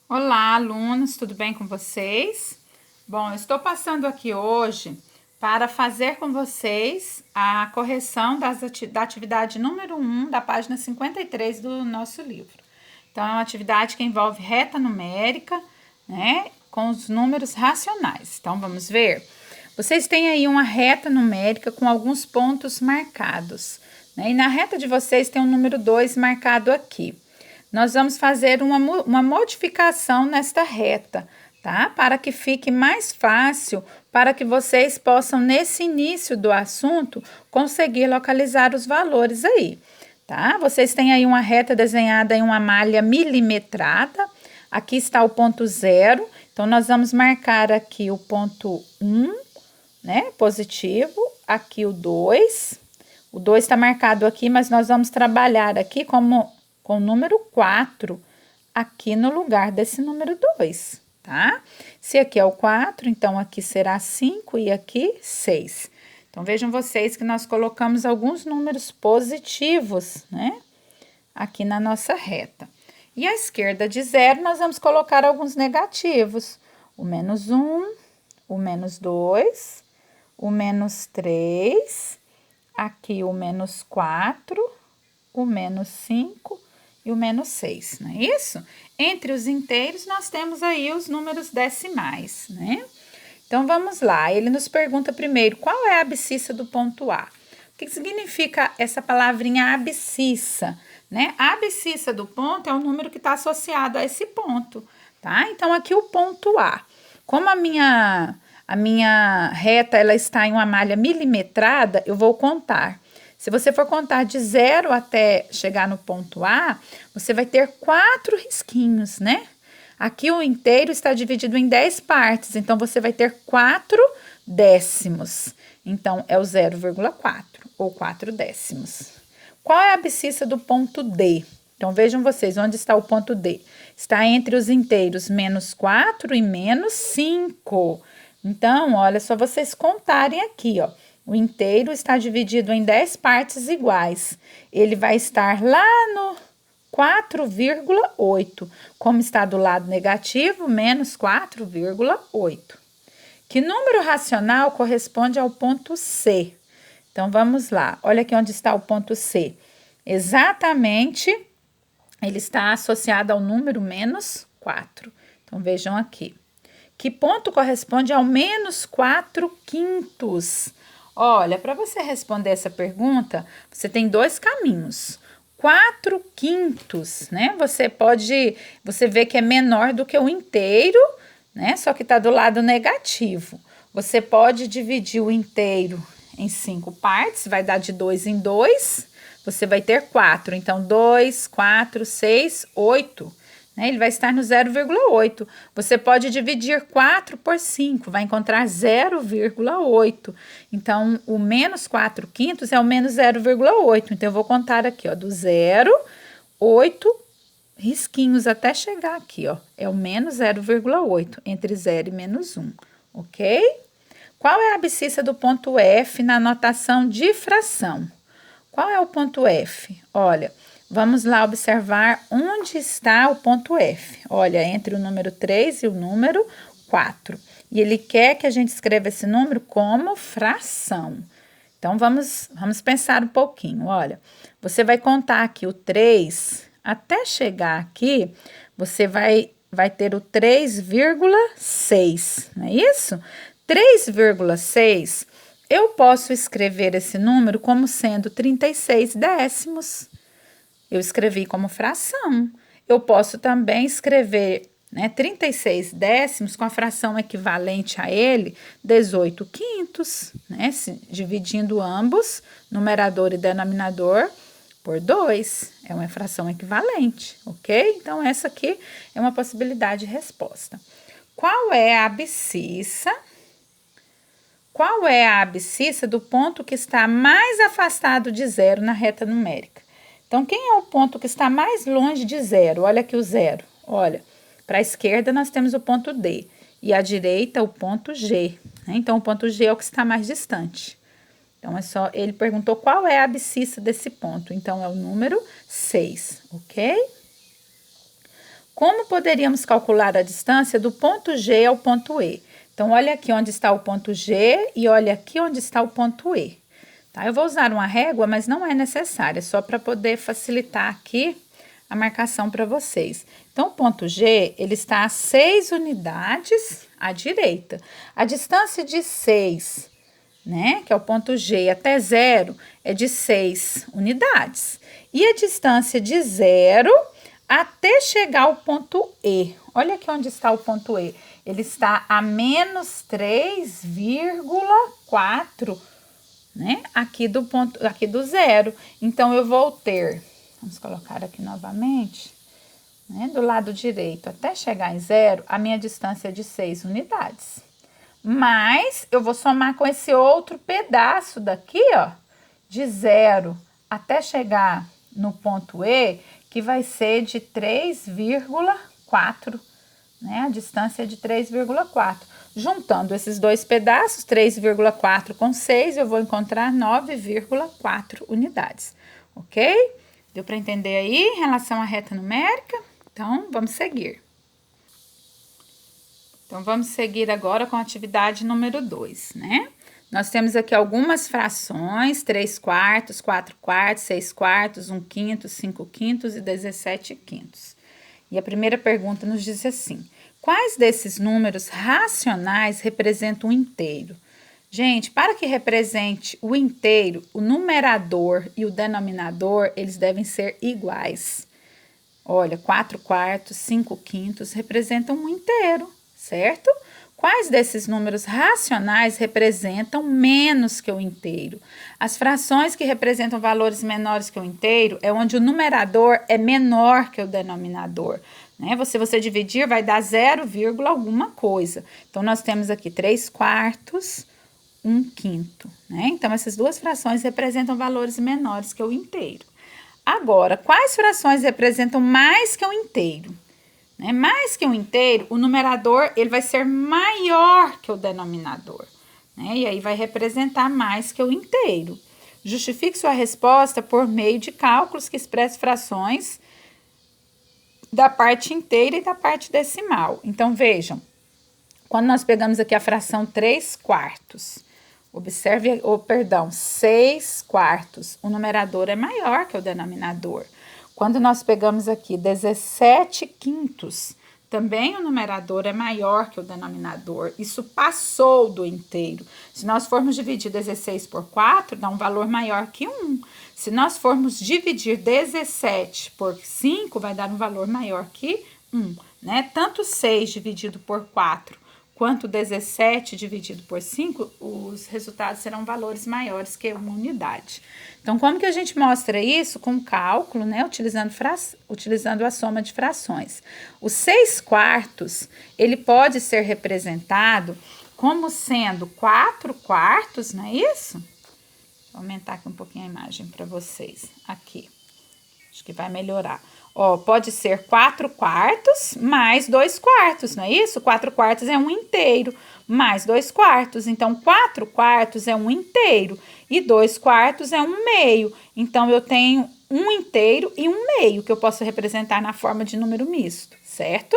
Olá, alunos, tudo bem com vocês? Bom, eu estou passando aqui hoje para fazer com vocês a correção da atividade número 1 da página 53 do nosso livro. Então, é uma atividade que envolve reta numérica, né, com os números racionais. Então, vamos ver? Vocês têm aí uma reta numérica com alguns pontos marcados, né? E na reta de vocês tem o número 2 marcado aqui. Nós vamos fazer uma modificação nesta reta, tá? Para que fique mais fácil, para que vocês possam, nesse início do assunto, conseguir localizar os valores aí, tá? Vocês têm aí uma reta desenhada em uma malha milimetrada. Aqui está o ponto 0. Então, nós vamos marcar aqui o ponto 1, né? Positivo. Aqui o 2. O 2 está marcado aqui, mas nós vamos trabalhar aqui com o número 4 aqui no lugar desse número 2, tá? Se aqui é o 4, então aqui será 5 e aqui 6. Então, vejam vocês que nós colocamos alguns números positivos, né? Aqui na nossa reta. E à esquerda de 0, nós vamos colocar alguns negativos. O menos 1, o menos 2, o menos 3, aqui o menos 4, o menos 5 e o menos 6, não é isso? Entre os inteiros, nós temos aí os números decimais, né? Então, vamos lá. Ele nos pergunta primeiro, qual é a abscissa do ponto A? O que significa essa palavrinha abscissa, né? A abscissa do ponto é o número que está associado a esse ponto, tá? Então, aqui o ponto A. Como a minha reta, ela está em uma malha milimetrada, eu vou contar. Se você for contar de 0 até chegar no ponto A, você vai ter 4 risquinhos, né? Aqui o inteiro está dividido em 10 partes, então você vai ter 4 décimos. Então, é o 0,4 ou 4 décimos. Qual é a abscissa do ponto D? Então, vejam vocês, onde está o ponto D? Está entre os inteiros menos 4 e menos 5. Então, olha só vocês contarem aqui, ó. O inteiro está dividido em 10 partes iguais. Ele vai estar lá no 4,8. Como está do lado negativo, menos 4,8. Que número racional corresponde ao ponto C? Então, vamos lá. Olha aqui onde está o ponto C. Exatamente, ele está associado ao número menos 4. Então, vejam aqui. Que ponto corresponde ao menos 4 quintos? Olha, para você responder essa pergunta, você tem dois caminhos. 4 quintos, né? Você vê que é menor do que o inteiro, né? Só que está do lado negativo. Você pode dividir o inteiro em 5 partes, vai dar de 2 em 2, você vai ter 4. Então, 2, 4, 6, 8. Né? Ele vai estar no 0,8. Você pode dividir 4 por 5, vai encontrar 0,8. Então, o menos 4 quintos é o menos 0,8. Então, eu vou contar aqui, ó, do 0, 8 risquinhos até chegar aqui, ó. É o menos 0,8, entre 0 e menos 1, ok? Qual é a abscissa do ponto F na notação de fração? Qual é o ponto F? Olha, vamos lá observar onde está o ponto F. Olha, entre o número 3 e o número 4. E ele quer que a gente escreva esse número como fração. Então, vamos pensar um pouquinho. Olha, você vai contar aqui o 3, até chegar aqui, você vai ter o 3,6, não é isso? 3,6, eu posso escrever esse número como sendo 36 décimos. Eu escrevi como fração. Eu posso também escrever, né, 36 décimos com a fração equivalente a ele, 18 quintos, né, dividindo ambos, numerador e denominador, por 2. É uma fração equivalente, ok? Então, essa aqui é uma possibilidade de resposta. Qual é a abscissa? Qual é a abscissa do ponto que está mais afastado de 0 na reta numérica? Então, quem é o ponto que está mais longe de 0? Olha aqui o 0. Olha, para a esquerda nós temos o ponto D e à direita o ponto G. Né? Então, o ponto G é o que está mais distante. Então, ele perguntou qual é a abscissa desse ponto. Então, é o número 6, ok? Como poderíamos calcular a distância do ponto G ao ponto E? Então, olha aqui onde está o ponto G e olha aqui onde está o ponto E. Tá? Eu vou usar uma régua, mas não é necessária, só para poder facilitar aqui a marcação para vocês. Então, o ponto G, ele está a 6 unidades à direita. A distância de 6, né, que é o ponto G, até 0, é de 6 unidades. E a distância de 0 até chegar ao ponto E. Olha aqui onde está o ponto E. Ele está a menos 3,4, né? Aqui do ponto, aqui do 0. Então, eu vou ter, vamos colocar aqui novamente, né? Do lado direito até chegar em 0, a minha distância é de 6 unidades. Mas, eu vou somar com esse outro pedaço daqui, ó, de 0 até chegar no ponto E, que vai ser de 3,4, né? A distância é de 3,4. Juntando esses dois pedaços, 3,4 com 6, eu vou encontrar 9,4 unidades, ok? Deu para entender aí em relação à reta numérica? Então, vamos seguir. Então, vamos seguir agora com a atividade número 2, né? Nós temos aqui algumas frações, 3 quartos, 4 quartos, 6 quartos, 1 quinto, 5 quintos e 17 quintos. E a primeira pergunta nos diz assim: quais desses números racionais representam um inteiro? Gente, para que represente o inteiro, o numerador e o denominador, eles devem ser iguais. Olha, 4 quartos, 5 quintos representam um inteiro, certo? Quais desses números racionais representam menos que o inteiro? As frações que representam valores menores que o inteiro é onde o numerador é menor que o denominador, né? Você dividir vai dar 0, alguma coisa. Então, nós temos aqui 3 quartos, 1 quinto, né? Então, essas duas frações representam valores menores que o inteiro. Agora, quais frações representam mais que o inteiro? Né? Mais que um inteiro, o numerador ele vai ser maior que o denominador, né? E aí vai representar mais que o inteiro. Justifique sua resposta por meio de cálculos que expressam frações da parte inteira e da parte decimal. Então, vejam, quando nós pegamos aqui a fração 3 quartos, observe, 6 quartos, o numerador é maior que o denominador. Quando nós pegamos aqui 17 quintos, também o numerador é maior que o denominador. Isso passou do inteiro. Se nós formos dividir 16 por 4, dá um valor maior que 1. Se nós formos dividir 17 por 5, vai dar um valor maior que 1, né? Tanto 6 dividido por 4 quanto 17 dividido por 5, os resultados serão valores maiores que uma unidade. Então, como que a gente mostra isso? Com cálculo, né? Utilizando a soma de frações. Os 6 quartos, ele pode ser representado como sendo 4 quartos, não é isso? Vou aumentar aqui um pouquinho a imagem para vocês. Aqui. Acho que vai melhorar. Ó, pode ser 4 quartos mais 2 quartos, não é isso? 4 quartos é um inteiro, mais 2 quartos. Então, 4 quartos é um inteiro e 2 quartos é um meio. Então, eu tenho um inteiro e um meio, que eu posso representar na forma de número misto, certo?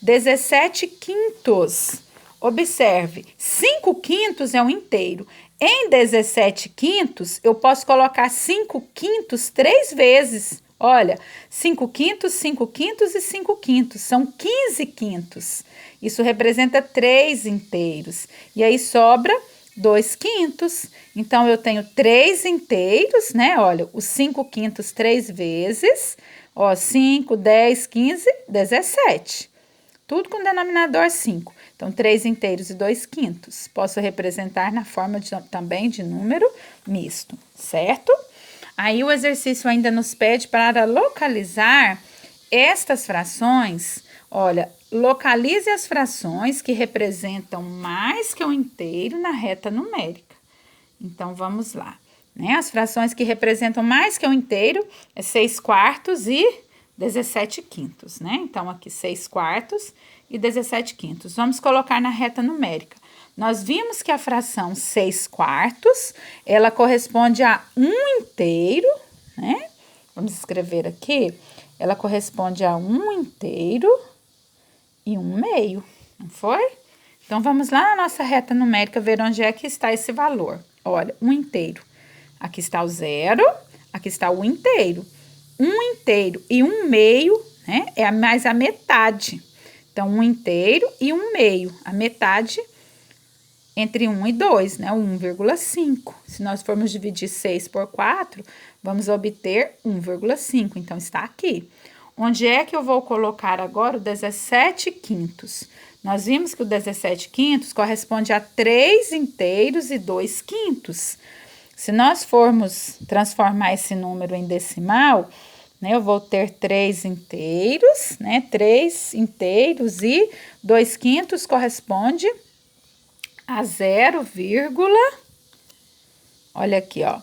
17 quintos. Observe, 5 quintos é um inteiro. Em 17 quintos, eu posso colocar 5 quintos 3 vezes. Olha, 5 quintos, 5 quintos e 5 quintos, são 15 quintos. Isso representa 3 inteiros. E aí sobra 2 quintos. Então, eu tenho 3 inteiros, né? Olha, os 5 quintos 3 vezes. Ó, 5, 10, 15, 17. Tudo com denominador 5. Então, 3 inteiros e 2 quintos. Posso representar na forma também de número misto, certo? Aí, o exercício ainda nos pede para localizar estas frações. Olha, localize as frações que representam mais que um inteiro na reta numérica. Então, vamos lá. Né? As frações que representam mais que um inteiro é 6 quartos e 17 quintos, né? Então, aqui 6 quartos e 17 quintos. Vamos colocar na reta numérica. Nós vimos que a fração 6 quartos, ela corresponde a um inteiro, né? Vamos escrever aqui. ela corresponde a 1 inteiro e 1 meio, não foi? Então, vamos lá na nossa reta numérica ver onde é que está esse valor. Olha, 1 inteiro. Aqui está o 0, aqui está o inteiro. 1 inteiro e 1 meio, né? É mais a metade. Então, 1 inteiro e 1 meio. A metade entre 1 e 2, né? 1,5. Se nós formos dividir 6 por 4, vamos obter 1,5. Então, está aqui. Onde é que eu vou colocar agora o 17 quintos? Nós vimos que o 17 quintos corresponde a 3 inteiros e 2 quintos. Se nós formos transformar esse número em decimal, né, eu vou ter 3 inteiros, né? 3 inteiros e 2 quintos corresponde a 0, olha aqui, ó,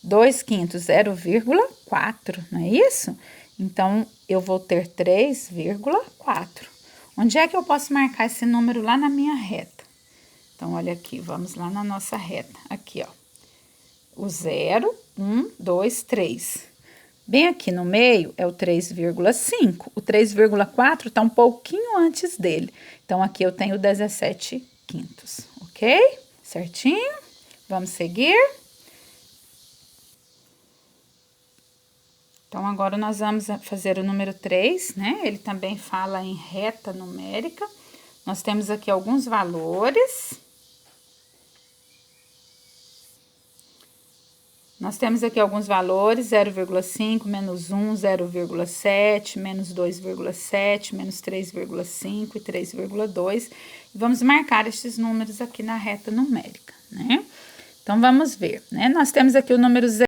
2 quintos, 0,4, não é isso? Então, eu vou ter 3,4. Onde é que eu posso marcar esse número lá na minha reta? Então, olha aqui, vamos lá na nossa reta. Aqui, ó, o 0, 1, 2, 3. Bem aqui no meio é o 3,5. O 3,4 tá um pouquinho antes dele. Então, aqui eu tenho 17 quintos, ok? Certinho? Vamos seguir? Então, agora nós vamos fazer o número 3, né? Ele também fala em reta numérica. Nós temos aqui alguns valores. Nós temos aqui alguns valores, 0,5, menos 1, 0,7, menos 2,7, menos 3,5 e 3,2. Vamos marcar estes números aqui na reta numérica, né? Então, vamos ver, né? Nós temos aqui o número 0.